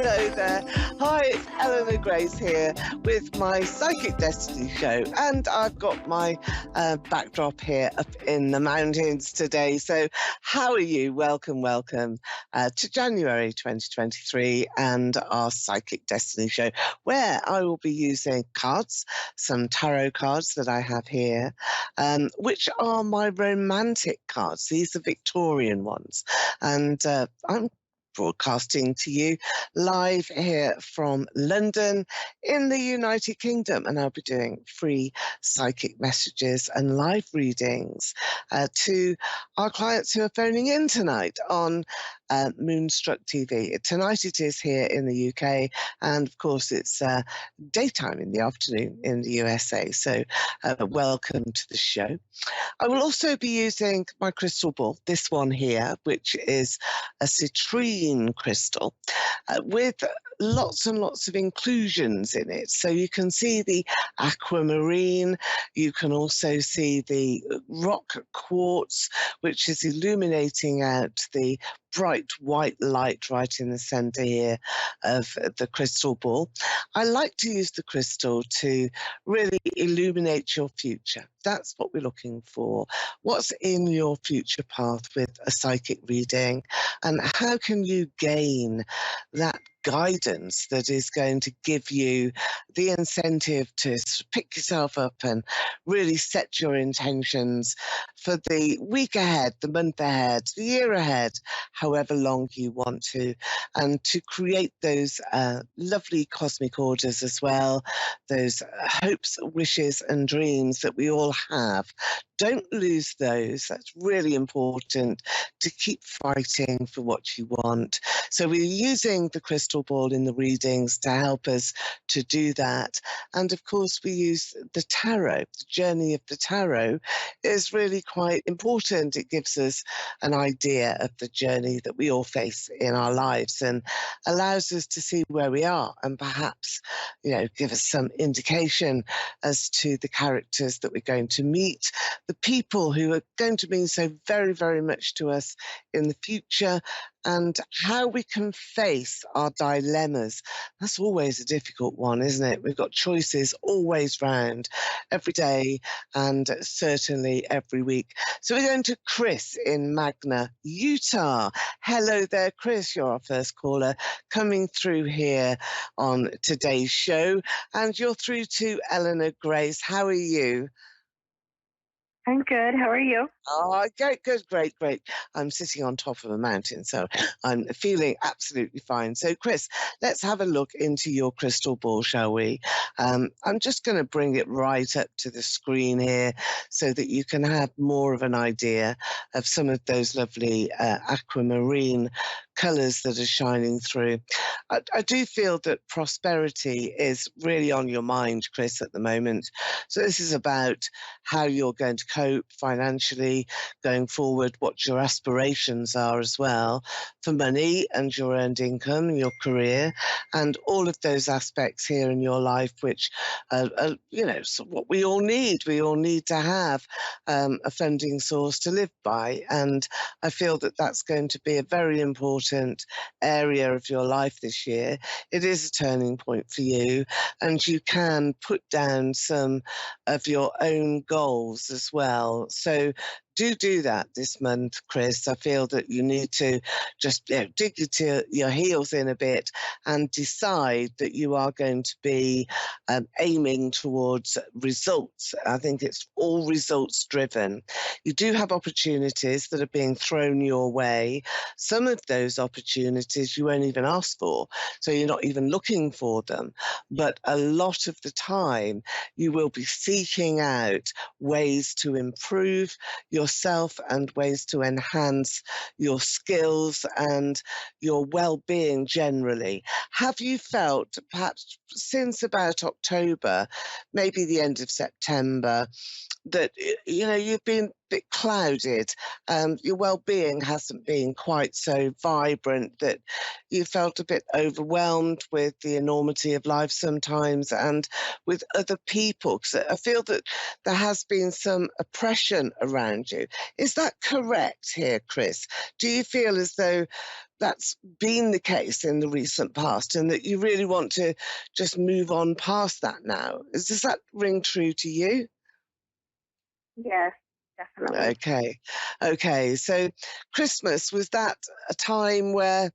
Hello there. Hi, it's Eleanor Grace here with my Psychic Destiny show, and I've got my backdrop here up in the mountains today. So how are you? Welcome to January 2023 and our Psychic Destiny show, where I will be using cards, some tarot cards that I have here, which are my romantic cards. These are Victorian ones, and I'm broadcasting to you live here from London in the United Kingdom, and I'll be doing free psychic messages and live readings to our clients who are phoning in tonight on Moonstruck TV. Tonight it is here in the UK, and of course it's daytime in the afternoon in the USA, so welcome to the show. I will also be using my crystal ball, this one here, which is a citrine crystal with lots and lots of inclusions in it. So you can see the aquamarine, you can also see the rock quartz, which is illuminating out the bright white light right in the center here of the crystal ball. I like to use the crystal to really illuminate your future. That's what we're looking for. What's in your future path with a psychic reading, and how can you gain that guidance that is going to give you the incentive to pick yourself up and really set your intentions for the week ahead, the month ahead, the year ahead, however long you want to, and to create those lovely cosmic orders as well, those hopes, wishes and dreams that we all have. Don't lose those. That's really important, to keep fighting for what you want. So we're using the crystal ball in the readings to help us to do that. And of course, we use the tarot. The journey of the tarot is really quite important. It gives us an idea of the journey that we all face in our lives and allows us to see where we are and perhaps, give us some indication as to the characters that we're going to meet, the people who are going to mean so very, very much to us in the future, and how we can face our dilemmas. That's always a difficult one, isn't it? We've got choices always round, every day and certainly every week. So we're going to Chris in Magna, Utah. Hello there, Chris. You're our first caller coming through here on today's show. And you're through to Eleanor Grace. How are you? I'm good. How are you? Oh, great. I'm sitting on top of a mountain, so I'm feeling absolutely fine. So, Chris, let's have a look into your crystal ball, shall we? I'm just going to bring it right up to the screen here so that you can have more of an idea of some of those lovely aquamarine colours that are shining through. I do feel that prosperity is really on your mind, Chris, at the moment. So this is about how you're going to cope financially going forward, what your aspirations are as well for money and your earned income, your career, and all of those aspects here in your life, which are so what we all need. We all need to have a funding source to live by. And I feel that that's going to be a very important area of your life this year. It is a turning point for you, and you can put down some of your own goals as well. So do that this month, Chris. I feel that you need to just dig your heels in a bit and decide that you are going to be aiming towards results. I think it's all results driven. You do have opportunities that are being thrown your way. Some of those opportunities you won't even ask for, so you're not even looking for them. But a lot of the time you will be seeking out ways to improve yourself and ways to enhance your skills and your well-being generally. Have you felt, perhaps since about October, maybe the end of September, that you've been bit clouded. Your well-being hasn't been quite so vibrant, that you felt a bit overwhelmed with the enormity of life sometimes and with other people. Because I feel that there has been some oppression around you. Is that correct here, Chris? Do you feel as though that's been the case in the recent past and that you really want to just move on past that now? Does that ring true to you? Yes, definitely. Okay. Okay. So Christmas, was that a time where,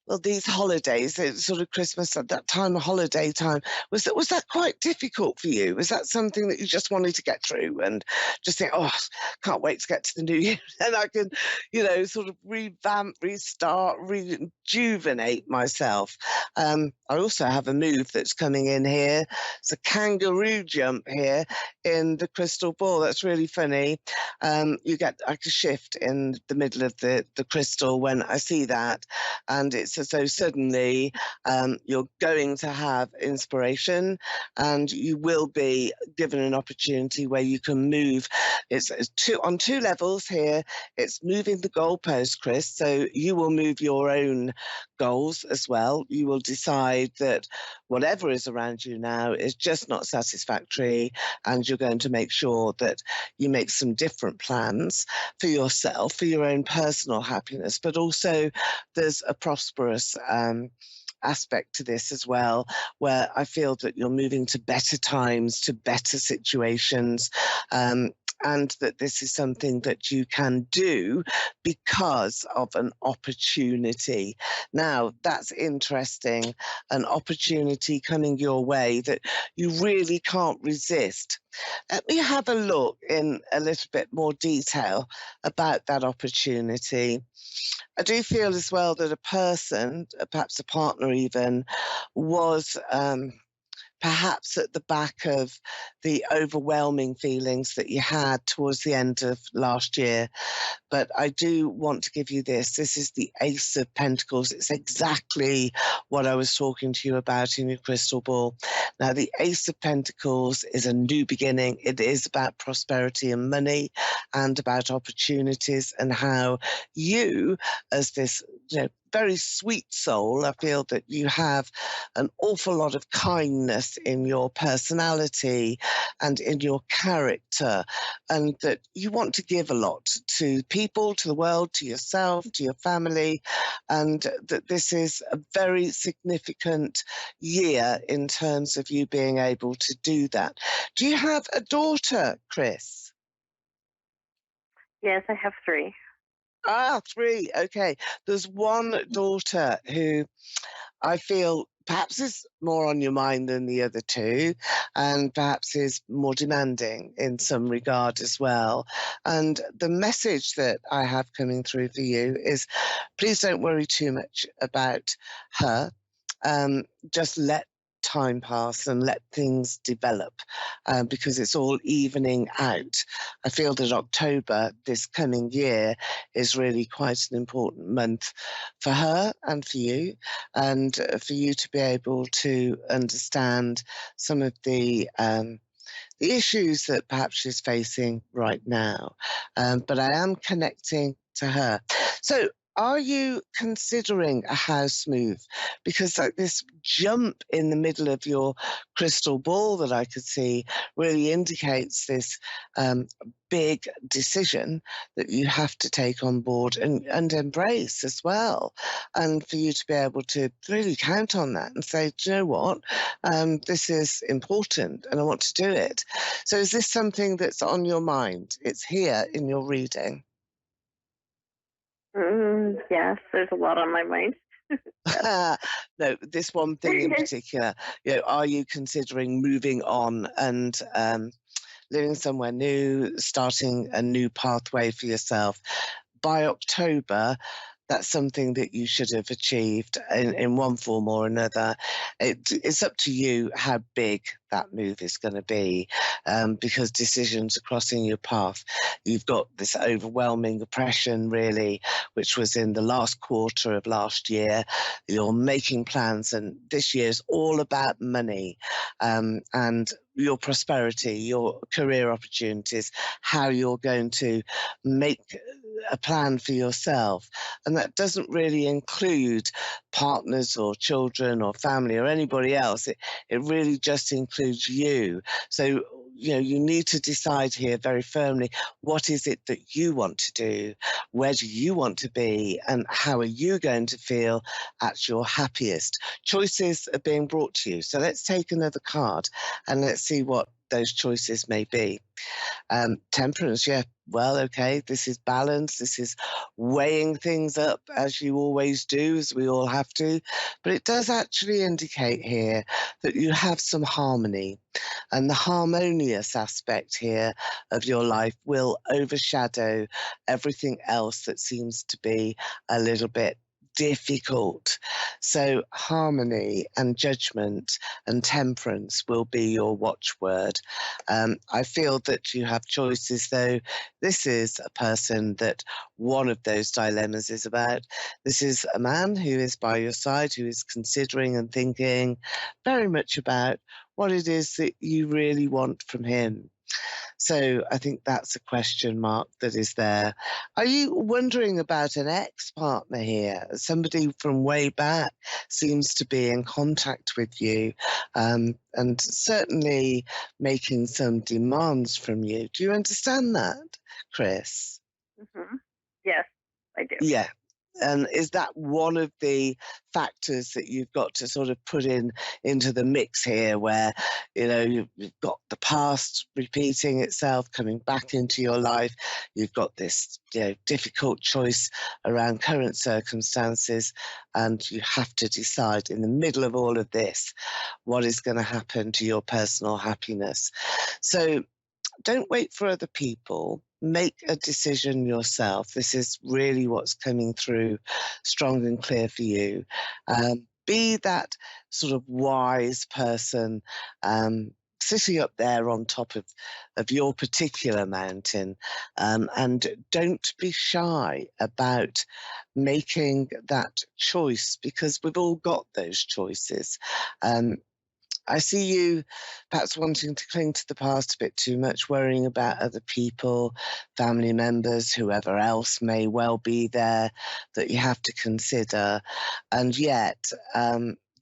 well, these holidays, it's sort of Christmas at that time of holiday time, was that quite difficult for you? Was that something that you just wanted to get through and just think, oh, can't wait to get to the new year and I can, sort of revamp, restart, rejuvenate myself? I also have a move that's coming in here. It's a kangaroo jump here in the crystal ball. That's really funny. You get like a shift in the middle of the crystal when I see that, and it's as though suddenly you're going to have inspiration and you will be given an opportunity where you can move. It's on two levels here. It's moving the goalpost, Chris, so you will move your own goals as well. You will decide that whatever is around you now is just not satisfactory, and you're going to make sure that you make some different plans for yourself, for your own personal happiness, but also there's a prosperous aspect to this as well, where I feel that you're moving to better times, to better situations. And that this is something that you can do because of an opportunity. Now, that's interesting, an opportunity coming your way that you really can't resist. Let me have a look in a little bit more detail about that opportunity. I do feel as well that a person, perhaps a partner even, was perhaps at the back of the overwhelming feelings that you had towards the end of last year. But I do want to give you this. This is the Ace of Pentacles. It's exactly what I was talking to you about in your crystal ball. Now, the Ace of Pentacles is a new beginning. It is about prosperity and money and about opportunities, and how you, as this, very sweet soul, I feel that you have an awful lot of kindness in your personality and in your character, and that you want to give a lot to people, to the world, to yourself, to your family, and that this is a very significant year in terms of you being able to do that. Do you have a daughter, Chris? Yes, I have three. Ah, three. Okay. There's one daughter who I feel perhaps is more on your mind than the other two, and perhaps is more demanding in some regard as well. And the message that I have coming through for you is, please don't worry too much about her. Just let time pass and let things develop, because it's all evening out. I feel that October this coming year is really quite an important month for her and for you, and for you to be able to understand some of the issues that perhaps she's facing right now. But I am connecting to her. So, are you considering a house move? Because like this jump in the middle of your crystal ball that I could see really indicates this big decision that you have to take on board and embrace as well. And for you to be able to really count on that and say, do you know what? This is important and I want to do it. So is this something that's on your mind? It's here in your reading. Yes, there's a lot on my mind. Yes. No, this one thing in particular, are you considering moving on and living somewhere new, starting a new pathway for yourself? By October, that's something that you should have achieved in one form or another. It's up to you how big that move is going to be, because decisions are crossing your path. You've got this overwhelming oppression, really, which was in the last quarter of last year. You're making plans, and this year is all about money. And your prosperity, your career opportunities, how you're going to make a plan for yourself. And that doesn't really include partners or children or family or anybody else. It really just includes you. So, you need to decide here very firmly, what is it that you want to do? Where do you want to be? And how are you going to feel at your happiest? Choices are being brought to you. So let's take another card and let's see what those choices may be. Temperance, yeah. Well, okay, this is balance. This is weighing things up as you always do, as we all have to. But it does actually indicate here that you have some harmony. And the harmonious aspect here of your life will overshadow everything else that seems to be a little bit difficult. So harmony and judgment and temperance will be your watchword. I feel that you have choices, though. This is a person that one of those dilemmas is about. This is a man who is by your side, who is considering and thinking very much about what it is that you really want from him. So I think that's a question mark that is there. Are you wondering about an ex-partner here? Somebody from way back seems to be in contact with you, and certainly making some demands from you. Do you understand that, Chris? Hmm. Yes, I do. Yeah. And is that one of the factors that you've got to sort of put into the mix here, where you've got the past repeating itself, coming back into your life, you've got this difficult choice around current circumstances, and you have to decide in the middle of all of this what is going to happen to your personal happiness. So don't wait for other people. Make a decision yourself. This is really what's coming through strong and clear for you. Be that sort of wise person, sitting up there on top of your particular mountain, and don't be shy about making that choice, because we've all got those choices. I see you perhaps wanting to cling to the past a bit too much, worrying about other people, family members, whoever else may well be there that you have to consider. And yet,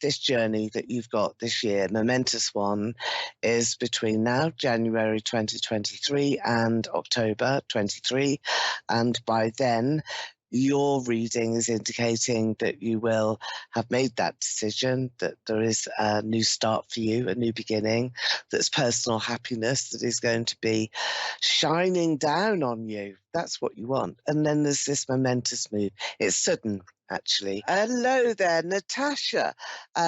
this journey that you've got this year, momentous one, is between now, January 2023, and October 23. And by then, your reading is indicating that you will have made that decision, that there is a new start for you, a new beginning, that's personal happiness that is going to be shining down on you. That's what you want. And then there's this momentous move. It's sudden, actually. Hello there, Natasha.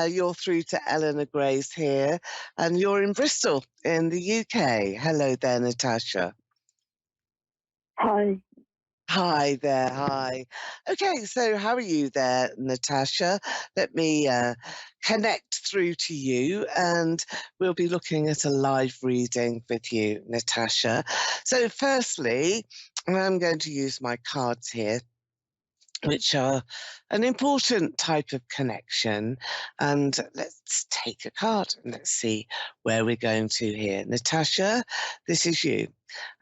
You're through to Eleanor Grace here, and you're in Bristol in the UK. Hello there, Natasha. Hi. Hi there. Hi. Okay, so how are you there, Natasha? Let me connect through to you, and we'll be looking at a live reading with you, Natasha. So, firstly, I'm going to use my cards here, which are an important type of connection. And let's take a card and let's see where we're going to here. Natasha, this is you.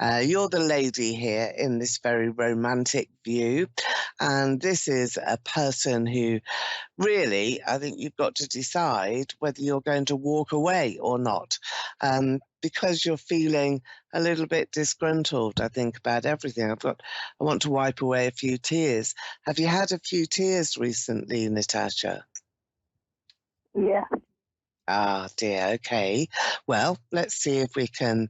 You're the lady here in this very romantic view. And this is a person who really, I think you've got to decide whether you're going to walk away or not, because you're feeling a little bit disgruntled, I think, about everything. I want to wipe away a few tears. Have you had a few tears recently, Natasha? Yeah. Ah, dear. Okay. Well, let's see if we can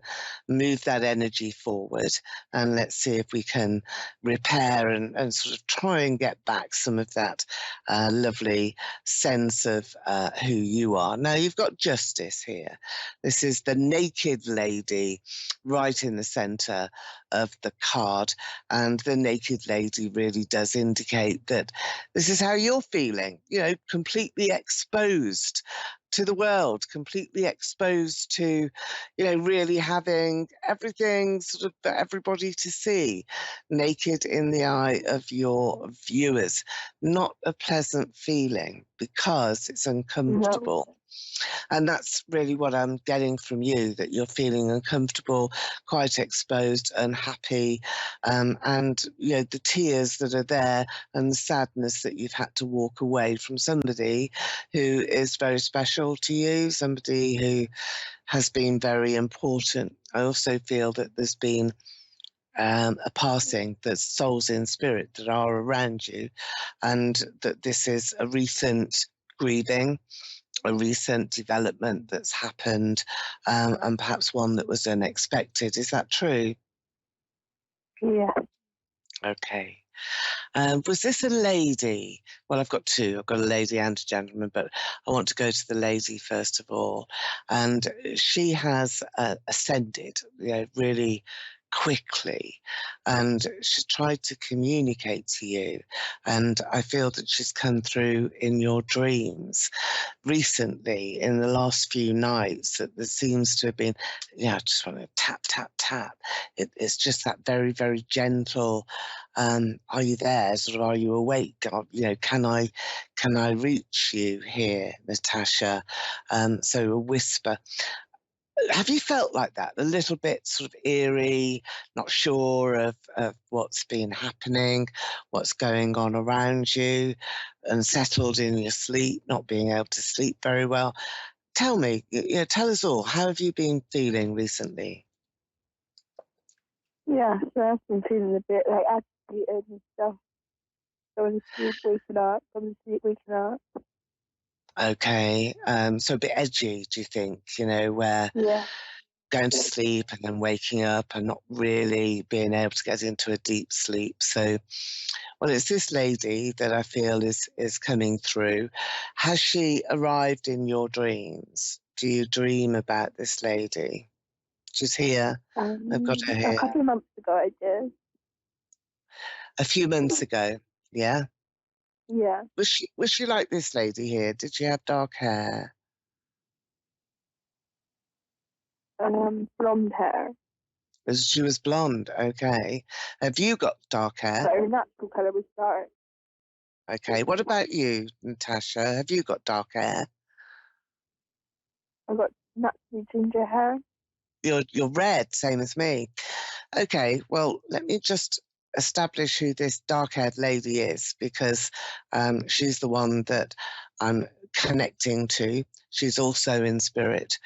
move that energy forward, and let's see if we can repair and sort of try and get back some of that lovely sense of who you are. Now, you've got justice here. This is the naked lady right in the center of the card. And the naked lady really does indicate that this is how you're feeling, completely exposed to the world, completely exposed to, really having everything sort of for everybody to see, naked in the eye of your viewers. Not a pleasant feeling, because it's No. uncomfortable. And that's really what I'm getting from you, that you're feeling uncomfortable, quite exposed, unhappy, and the tears that are there and the sadness that you've had to walk away from somebody who is very special to you, somebody who has been very important. I also feel that there's been a passing, there's souls in spirit that are around you, and that this is a recent grieving, a recent development that's happened, and perhaps one that was unexpected. Is that true? Yeah. Okay. Was this a lady? Well, I've got two. I've got a lady and a gentleman, but I want to go to the lady first of all. And she has ascended, really quickly, and she's tried to communicate to you. And I feel that she's come through in your dreams recently, in the last few nights, that there seems to have been, I just want to tap, tap, tap. It's just that very, very gentle, are you there? Sort of, are you awake? Can I reach you here, Natasha? So a whisper. Have you felt like that? A little bit sort of eerie, not sure of what's been happening, what's going on around you, unsettled in your sleep, not being able to sleep very well. Tell me, tell us all, how have you been feeling recently? Yeah, so I've been feeling a bit like agitated and stuff. Going to sleep, waking up, going to sleep, waking up. Okay, so a bit edgy, do you think, where Yeah. going to sleep and then waking up and not really being able to get into a deep sleep. So, well, it's this lady that I feel is coming through. Has she arrived in your dreams? Do you dream about this lady? She's here. I've got her A here. couple of months ago I did. A few months ago. Yeah. Yeah. Was she like this lady here? Did she have dark hair? Blonde hair. She was blonde. Okay. Have you got dark hair? But her natural colour was dark. Okay. What about you, Natasha? Have you got dark hair? I got naturally ginger hair. You're red, same as me. Okay, well, let me just establish who this dark-haired lady is, because she's the one that I'm connecting to. She's also in spirit.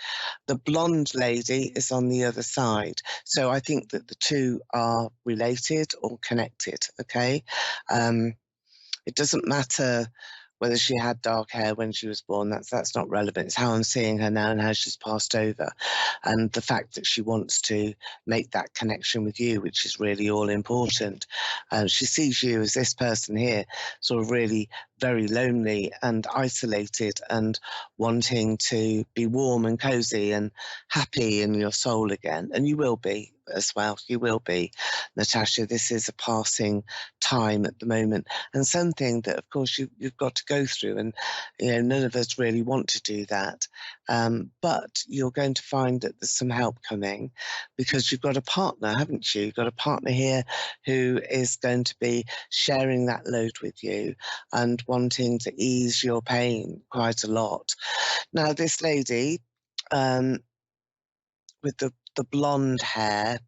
The blonde lady is on the other side. So I think that the two are related or connected, okay? It doesn't matter whether she had dark hair when she was born. That's not relevant. It's how I'm seeing her now and how she's passed over, and the fact that she wants to make that connection with you, which is really all important. She sees you as this person here, sort of really very lonely and isolated, and wanting to be warm and cozy and happy in your soul again. And you will be as well. You will be, Natasha. This is a passing time at the moment, and something that, of course, you've got to go through. And none of us really want to do that, but you're going to find that there's some help coming, because you've got a partner, haven't you? You've got a partner here who is going to be sharing that load with you and wanting to ease your pain quite a lot. Now, this lady, with the blonde hair,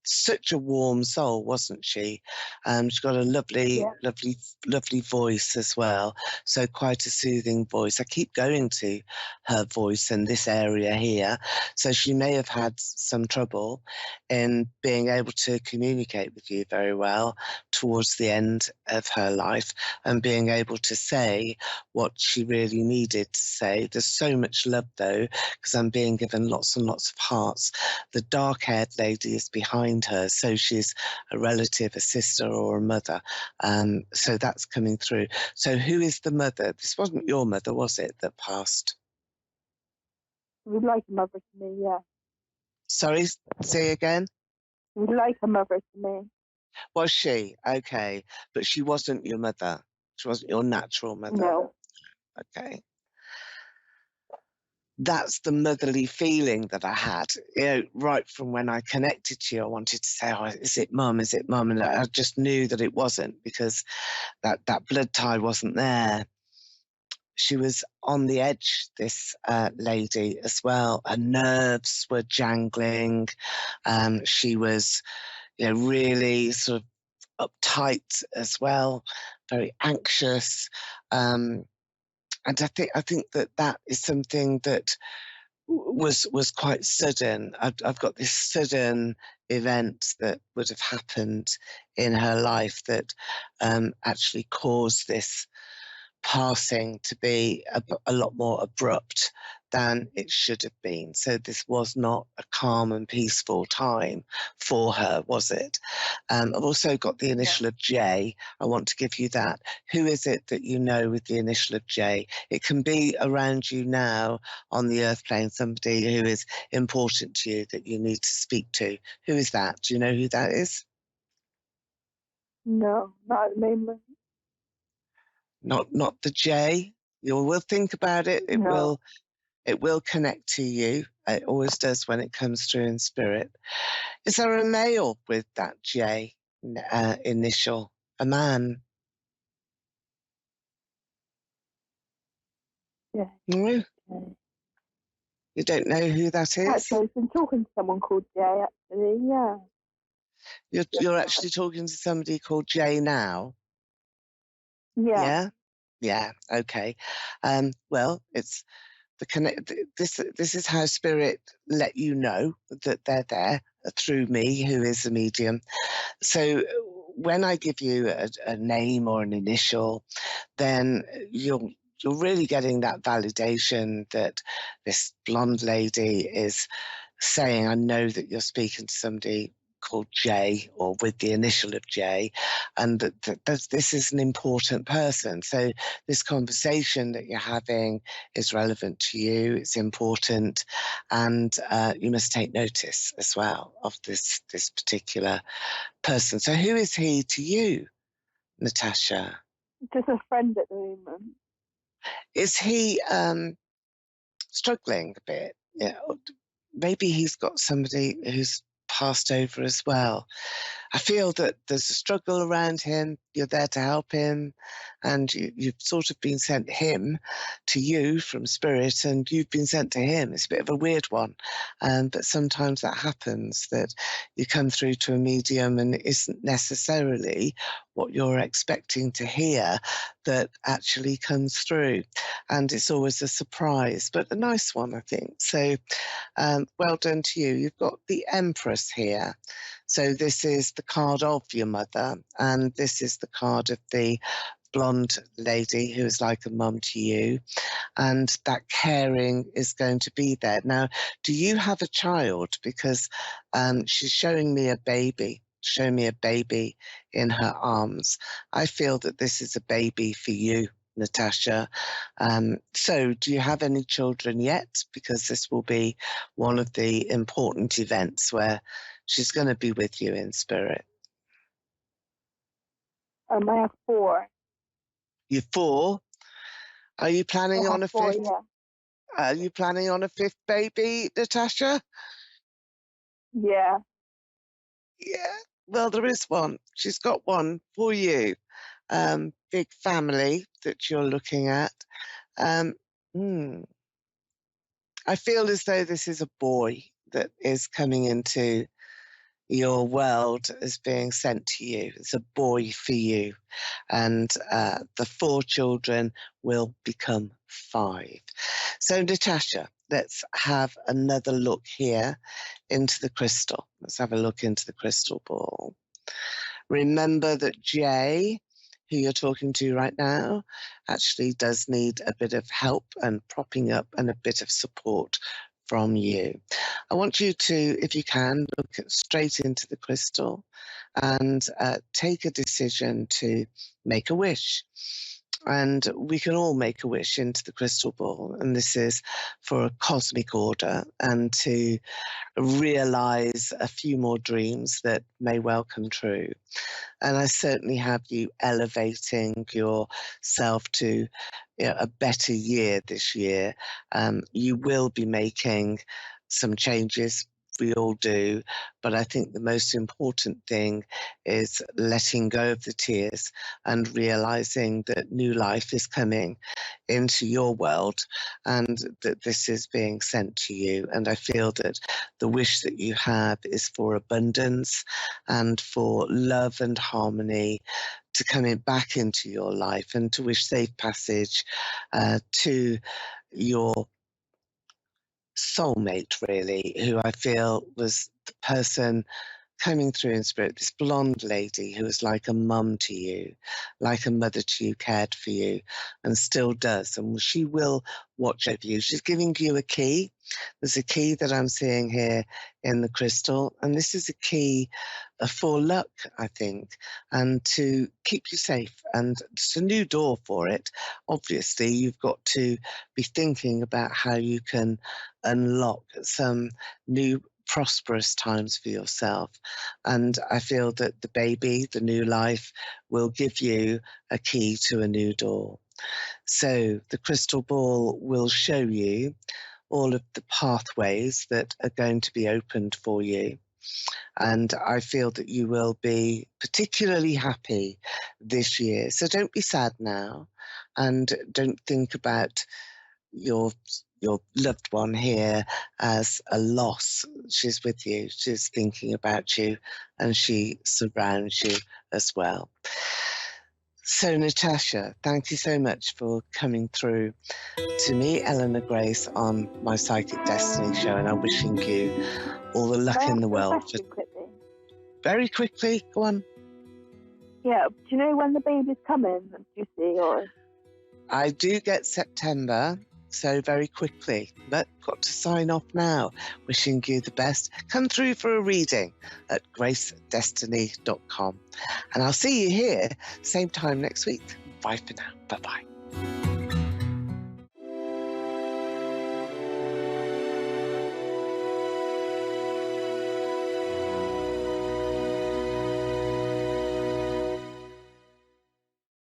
such a warm soul, wasn't she? She's got a lovely, Yeah. lovely, lovely voice as well. So quite a soothing voice. I keep going to her voice in this area here. So she may have had some trouble in being able to communicate with you very well towards the end of her life, and being able to say what she really needed to say. There's so much love though, because I'm being given lots and lots of hearts. The dark-haired lady is behind her, so she's a relative, a sister, or a mother. So that's coming through. So who is the mother? This wasn't your mother, was it, that passed? We'd like a mother to me, yeah. Sorry, say again? We'd like a mother to me. Was she? Okay. But she wasn't your mother. She wasn't your natural mother. No. Okay. That's the motherly feeling that I had, right from when I connected to you. I wanted to say, oh, is it mum? Is it mum? And I just knew that it wasn't, because that blood tie wasn't there. she was on the edge, this lady as well. Her nerves were jangling. She was, really sort of uptight as well, very anxious. Um, and I think that is something that was quite sudden. I've got this sudden event that would have happened in her life that actually caused this passing to be a lot more abrupt than it should have been. So this was not a calm and peaceful time for her, was it? I've also got the initial of J. I want to give you that. Who is it that you know with the initial of J? It can be around you now on the earth plane, somebody who is important to you that you need to speak to. Who is that? Do you know who that is? No, not at the moment. Not the J. You will think about it. No. It will connect to you. It always does when it comes through in spirit. Is there a male with that J initial? A man? Yeah. No, Okay. you don't know who that is. Actually, I've been talking to someone called Jay, actually, yeah. You're actually talking to somebody called J now. Yeah. Yeah, yeah. Okay. Well, it's the connect. This is how spirit let you know that they're there through me, who is a medium. So when I give you a name or an initial, then you're really getting that validation that this blonde lady is saying, I know that you're speaking to somebody called J or with the initial of J, and that this is an important person. So this conversation that you're having is relevant to you, it's important, and you must take notice as well of this particular person. So who is he to you, Natasha? Just a friend at the moment. Is he struggling a bit? Maybe he's got somebody who's passed over as well. I feel that there's a struggle around him. You're there to help him, and you've sort of been sent him to you from spirit, and you've been sent to him. It's a bit of a weird one, but sometimes that happens, that you come through to a medium and it isn't necessarily what you're expecting to hear that actually comes through, and it's always a surprise, but a nice one, I think. So well done to you. You've got the Empress here. So this is the card of your mother, and this is the card of the blonde lady who is like a mum to you, and that caring is going to be there. Now, do you have a child? Because she's showing me a baby. Show me a baby in her arms. I feel that this is a baby for you, Natasha. So, do you have any children yet? Because this will be one of the important events where she's going to be with you in spirit. I have 4. You're 4. Are you I planning have on a 4, 5th? yeah. Are you planning on a 5th baby, Natasha? Yeah. Yeah. Well, there is one. She's got one for you. Big family that you're looking at. Um, hmm. I feel as though this is a boy that is coming into your world as being sent to you. It's a boy for you. And the 4 children will become 5. So, Natasha, let's have another look here into the crystal. Let's have a look into the crystal ball. Remember that Jay, who you're talking to right now, actually does need a bit of help and propping up and a bit of support from you. I want you to, if you can, look straight into the crystal and take a decision to make a wish. And we can all make a wish into the crystal ball. And this is for a cosmic order and to realize a few more dreams that may well come true. And I certainly have you elevating yourself to a better year this year. You will be making some changes we all do. But I think the most important thing is letting go of the tears and realizing that new life is coming into your world and that this is being sent to you. And I feel that the wish that you have is for abundance and for love and harmony to come back into your life, and to wish safe passage to your soulmate, really, who I feel was the person coming through in spirit, this blonde lady who was like a mum to you, like a mother to you, cared for you, and still does. And she will watch over you. She's giving you a key. There's a key that I'm seeing here in the crystal, and this is a key for luck, I think, and to keep you safe. And it's a new door for it. Obviously, you've got to be thinking about how you can unlock some new prosperous times for yourself. And I feel that the baby, the new life, will give you a key to a new door. So the crystal ball will show you all of the pathways that are going to be opened for you. And I feel that you will be particularly happy this year. So don't be sad now, and don't think about your loved one here as a loss. She's with you. She's thinking about you, and she surrounds you as well. So, Natasha, thank you so much for coming through to me, Eleanor Grace, on my Psychic Destiny show, and I'm wishing you all the luck in the world. Very quickly, go on. Yeah, do you know when the baby's coming? Do you see, or? I do get September, so very quickly, but got to sign off now. Wishing you the best. Come through for a reading at gracedestiny.com. And I'll see you here, same time next week. Bye for now. Bye-bye.